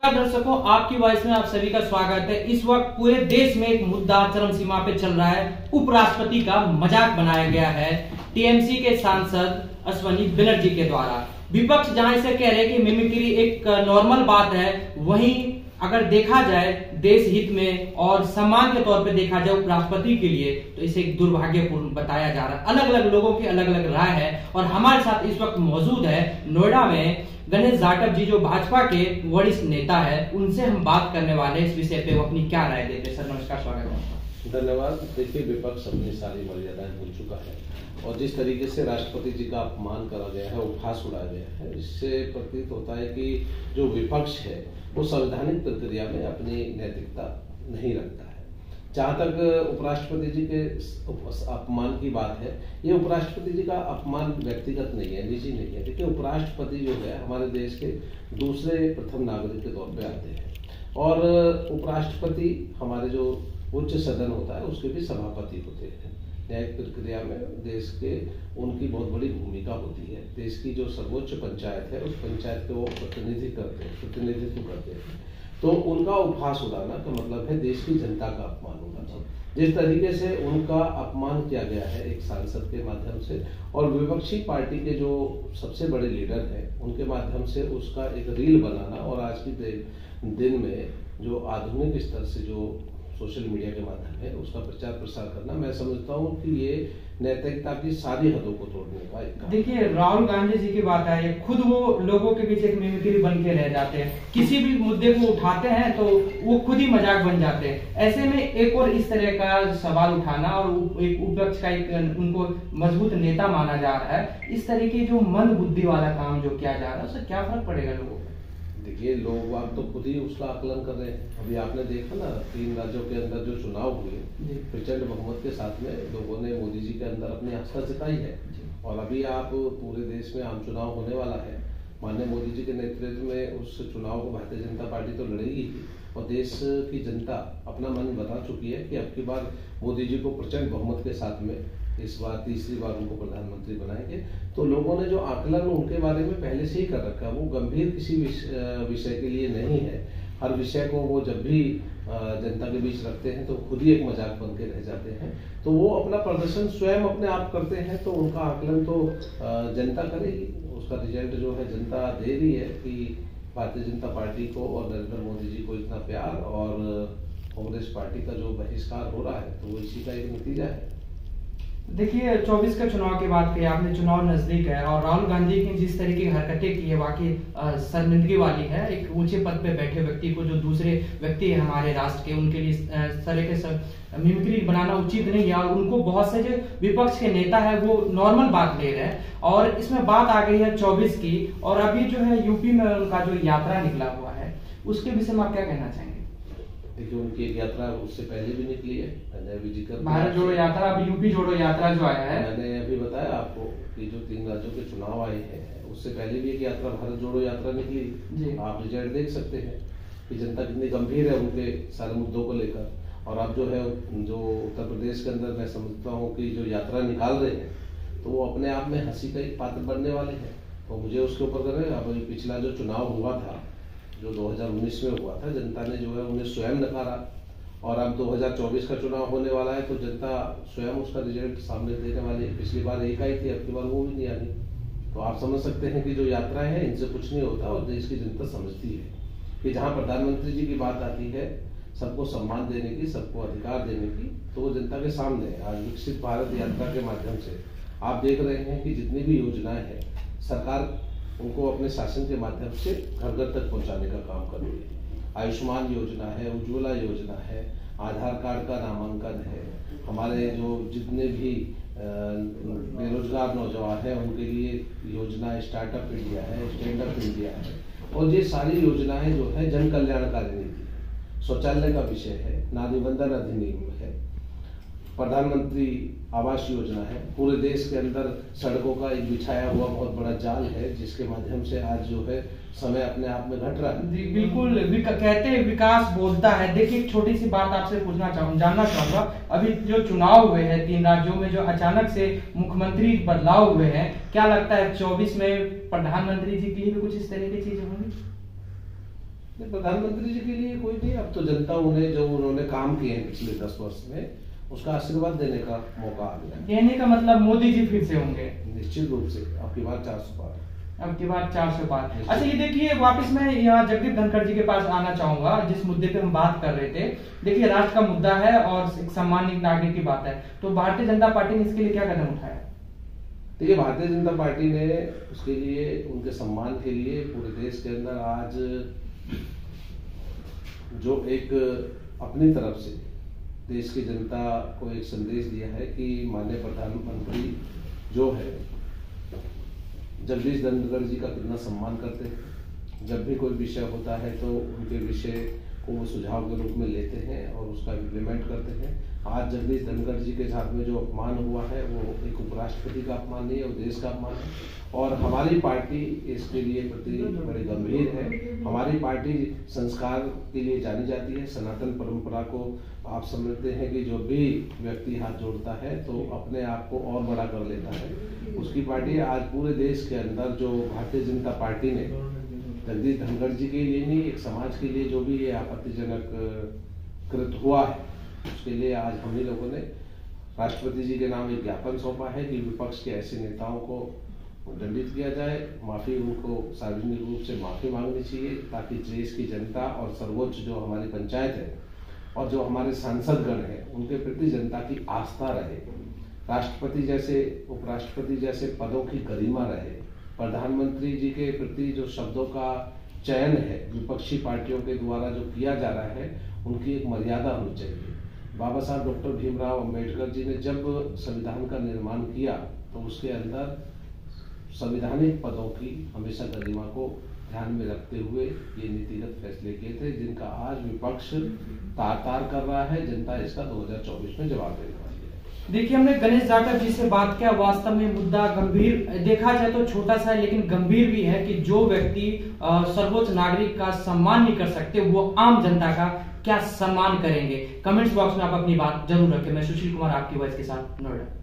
दर्शकों, आपकी वॉइस में आप सभी का स्वागत है। इस वक्त पूरे देश में एक मुद्दा चरम सीमा पे चल रहा है। उपराष्ट्रपति का मजाक बनाया गया है टीएमसी के सांसद अश्विनी बनर्जी के द्वारा। विपक्ष जहां इसे कह रहे हैं कि मिमिक्री एक नॉर्मल बात है, वहीं अगर देखा जाए देश हित में और सम्मान के तौर पे देखा जाए उपराष्ट्रपति के लिए, तो इसे एक दुर्भाग्यपूर्ण बताया जा रहा है। अलग अलग लोगों की अलग अलग राय है और हमारे साथ इस वक्त मौजूद है नोएडा में गणेश जाटव जी, जो भाजपा के वरिष्ठ नेता है। उनसे हम बात करने वाले हैं इस विषय पे, वो अपनी क्या राय देते हैं। सर नमस्कार, स्वागत है। धन्यवाद। देखिए, विपक्ष अपनी सारी मर्यादाएं भूल चुका है और जिस तरीके से राष्ट्रपति जी का अपमान करा गया है, उपहास उड़ाया गया है, इससे प्रतीत होता है कि जो विपक्ष है वो संवैधानिक प्रक्रिया में अपनी नैतिकता नहीं रखता है। जहाँ तक उपराष्ट्रपति जी के अपमान की बात है, ये उपराष्ट्रपति जी का अपमान व्यक्तिगत नहीं है, निजी नहीं है। देखिए, उपराष्ट्रपति जो है हमारे देश के दूसरे प्रथम नागरिक के तौर पे आते हैं और उपराष्ट्रपति हमारे जो उच्च सदन होता है उसके भी सभापति होते हैं। न्यायिक प्रक्रिया में देश के उनकी बहुत बड़ी भूमिका होती है। देश की जो सर्वोच्च पंचायत है उस पंचायत के वो प्रतिनिधित्व करते हैं। तो उनका उपहास उड़ाना का मतलब है देश की जनता का अपमान होना। जिस तरीके से उनका अपमान किया गया है एक सांसद के माध्यम से और विपक्षी पार्टी के जो सबसे बड़े लीडर हैं उनके माध्यम से उसका एक रील बनाना और आज के दिन में जो आधुनिक स्तर से जो सोशल मीडिया के माध्यम है उसका प्रचार प्रसार करना, मैं समझता हूँ कि ये नैतिकता की सारी हदों को तोड़ने का एक। देखिए, राहुल गांधी जी की बात है, खुद वो लोगों के बीच एक मिमिक्री बन के रह जाते हैं। किसी भी मुद्दे को उठाते हैं तो वो खुद ही मजाक बन जाते हैं। ऐसे में एक और इस तरह का सवाल उठाना और एक विपक्ष का एक उनको मजबूत नेता माना जा रहा है, इस तरह की जो मंद बुद्धि वाला काम जो किया जा रहा है, उससे क्या फर्क पड़ेगा लोगों को? देखिए, लोग आप तो खुद ही उसका आकलन कर रहे हैं। अभी आपने देखा ना, 3 राज्यों के अंदर जो चुनाव हुए, प्रचंड बहुमत के साथ में लोगों ने मोदी जी के अंदर अपनी आस्था जताई है। और अभी आप पूरे देश में आम चुनाव होने वाला है, माननीय मोदी जी के नेतृत्व में उस चुनाव को भारतीय जनता पार्टी तो लड़ेगी ही और देश की जनता अपना मन बता चुकी है कि अब की बार मोदी जी को प्रचंड बहुमत के साथ में इस बार तीसरी बार उनको प्रधानमंत्री बनाएंगे। तो लोगों ने जो आकलन उनके बारे में पहले से ही कर रखा है, वो गंभीर किसी विषय के लिए नहीं है। हर विषय को वो जब भी जनता के बीच रखते हैं तो खुद ही एक मजाक बन के रह जाते हैं। तो वो अपना प्रदर्शन स्वयं अपने आप करते हैं, तो उनका आकलन तो जनता करेगी। उसका रिजल्ट जो है जनता दे रही है कि भारतीय जनता पार्टी को और नरेंद्र मोदी जी को इतना प्यार और कांग्रेस पार्टी का जो बहिष्कार हो रहा है, तो वो इसी का एक नतीजा है। देखिए, 24 का चुनाव की बात की आपने, चुनाव नजदीक है और राहुल गांधी की जिस तरीके की हरकतें की है वाकई शर्मिंदगी वाली है। एक ऊंचे पद पे बैठे व्यक्ति को, जो दूसरे व्यक्ति है हमारे राष्ट्र के, उनके लिए इस तरह के मिमिक्री बनाना उचित नहीं है। और उनको बहुत से जो विपक्ष के नेता है वो नॉर्मल बात ले रहे हैं और इसमें बात आ गई है 24 की। और अभी जो है यूपी में उनका जो यात्रा निकला हुआ है, उसके विषय में आप क्या कहना चाहेंगे? देखिए, उनकी एक यात्रा उससे पहले भी निकली है, मैंने अभी जिक्र भारत जोड़ो यात्रा, अभी यूपी जोड़ो यात्रा जो आया है। मैंने अभी बताया आपको कि जो 3 राज्यों के चुनाव आए हैं उससे पहले भी एक यात्रा भारत जोड़ो यात्रा निकली। आप रिजल्ट देख सकते हैं कि जनता कितनी गंभीर है उनके सारे मुद्दों को लेकर। और अब जो है जो उत्तर प्रदेश के अंदर मैं समझता हूँ कि जो यात्रा निकाल रहे हैं तो वो अपने आप में हंसी का एक पात्र बनने वाले हैं। तो मुझे उसके ऊपर करें, अभी पिछला जो चुनाव हुआ था, जो 2019 में हुआ था, जनता ने जो है उन्हें स्वयं नकारा और अब 2024 का चुनाव होने वाला है तो जनता स्वयं उसका रिजल्ट सामने देने वाली है। पिछली बार एक आई थी, अब की बार वो भी नहीं आई। तो आप समझ सकते हैं कि जो यात्रा है इनसे कुछ नहीं होता और देश की जनता समझती है कि जहाँ प्रधानमंत्री जी की बात आती है सबको सम्मान देने की, सबको अधिकार देने की, तो वो जनता के सामने है। आज विकसित भारत यात्रा के माध्यम से आप देख रहे हैं कि जितनी भी योजनाएं हैं सरकार उनको अपने शासन के माध्यम से घर घर तक पहुंचाने का काम कर रही है। आयुष्मान योजना है, उज्ज्वला योजना है, आधार कार्ड का नामांकन है, हमारे जो जितने भी बेरोजगार नौजवान हैं उनके लिए योजना स्टार्टअप इंडिया है, स्टैंड अप इंडिया है। और ये सारी योजनाएं जो है जन कल्याणकारी नीति है, शौचालय का विषय है, नारी बंधन अधिनियम है, प्रधानमंत्री आवास योजना है। पूरे देश के अंदर सड़कों का एक बिछाया हुआ बहुत बड़ा जाल है जिसके माध्यम से आज जो है समय अपने आप में घट रहा है। बिल्कुल, कहते हैं विकास बोलता है। देखिए, एक छोटी सी बात आपसे जानना चाहूंगा, अभी जो चुनाव हुए हैं 3 राज्यों में, जो अचानक से मुख्यमंत्री बदलाव हुए हैं, क्या लगता है 24 में प्रधानमंत्री जी के लिए भी कुछ इस तरह की चीजें होंगी? प्रधानमंत्री जी के लिए कोई नहीं, अब तो जनता उन्हें जो उन्होंने काम किए हैं पिछले 10 वर्ष में उसका आशीर्वाद देने का मौका आ गया। कहने का मतलब मोदी जी फिर से होंगे निश्चित रूप से, अब की बार 400 पार। अब की बात 400 पार। अच्छा, ये देखिए वापस मैं यहाँ जगदीप धनखड़ जी के पास आना चाहूंगा, जिस मुद्दे पे हम बात कर रहे थे। देखिए राष्ट्र का मुद्दा है और एक सामान्य नागरिक की बात है, तो भारतीय जनता पार्टी ने इसके लिए क्या कदम उठाया? देखिए भारतीय जनता पार्टी ने उसके लिए, उनके सम्मान के लिए पूरे देश के अंदर आज जो एक अपनी तरफ से देश की जनता को एक संदेश दिया है कि माननीय प्रधानमंत्री जो है जगदीश धनखड़ जी का कितना सम्मान करते हैं। जब भी कोई विषय होता है तो उनके विषय को वो सुझाव के रूप में लेते हैं और उसका इम्प्लीमेंट करते हैं। आज जगदीश धनखड़ जी के साथ में जो अपमान हुआ है वो एक उपराष्ट्रपति का अपमान नहीं है, वो देश का अपमान है। और हमारी पार्टी इसके लिए प्रति बड़ी गंभीर है। हमारी पार्टी संस्कार के लिए जानी जाती है। सनातन परंपरा को आप समझते हैं कि जो भी व्यक्ति हाथ जोड़ता है तो अपने आप को और बड़ा कर लेता है। उसकी पार्टी आज पूरे देश के अंदर जो भारतीय जनता पार्टी ने जगदीश धनखड़ जी के लिए नहीं, एक समाज के लिए जो भी ये आपत्तिजनक कृत हुआ है उसके लिए आज हम ही लोगों ने राष्ट्रपति जी के नाम एक ज्ञापन सौंपा है कि विपक्ष के ऐसे नेताओं को दंडित किया जाए, माफी उनको सार्वजनिक रूप से माफी मांगनी चाहिए, ताकि देश की जनता और सर्वोच्च जो हमारी पंचायत है और जो हमारे सांसदगण हैं उनके प्रति जनता की आस्था रहे, राष्ट्रपति जैसे उपराष्ट्रपति जैसे पदों की गरिमा रहे, प्रधानमंत्री जी के प्रति जो शब्दों का चयन है विपक्षी पार्टियों के द्वारा जो किया जा रहा है उनकी एक मर्यादा होनी चाहिए। बाबा साहब डॉक्टर भीमराव अंबेडकर जी ने जब संविधान का निर्माण किया तो उसके अंदर संवैधानिक पदों की हमेशा गरिमा को ध्यान में रखते हुए ये नीतिगत फैसले किए थे, जिनका आज विपक्ष तार कर रहा है। जनता इसका 2024 में जवाब देने वाली है। देखिए हमने गणेश जाटव जी से बात किया, वास्तव में मुद्दा गंभीर देखा जाए तो छोटा सा है लेकिन गंभीर भी है कि जो व्यक्ति सर्वोच्च नागरिक का सम्मान नहीं कर सकते वो आम जनता का क्या सम्मान करेंगे। कमेंट्स बॉक्स में आप अपनी बात जरूर रखें। मैं सुशील कुमार आपकी वॉइस के साथ नोएडा।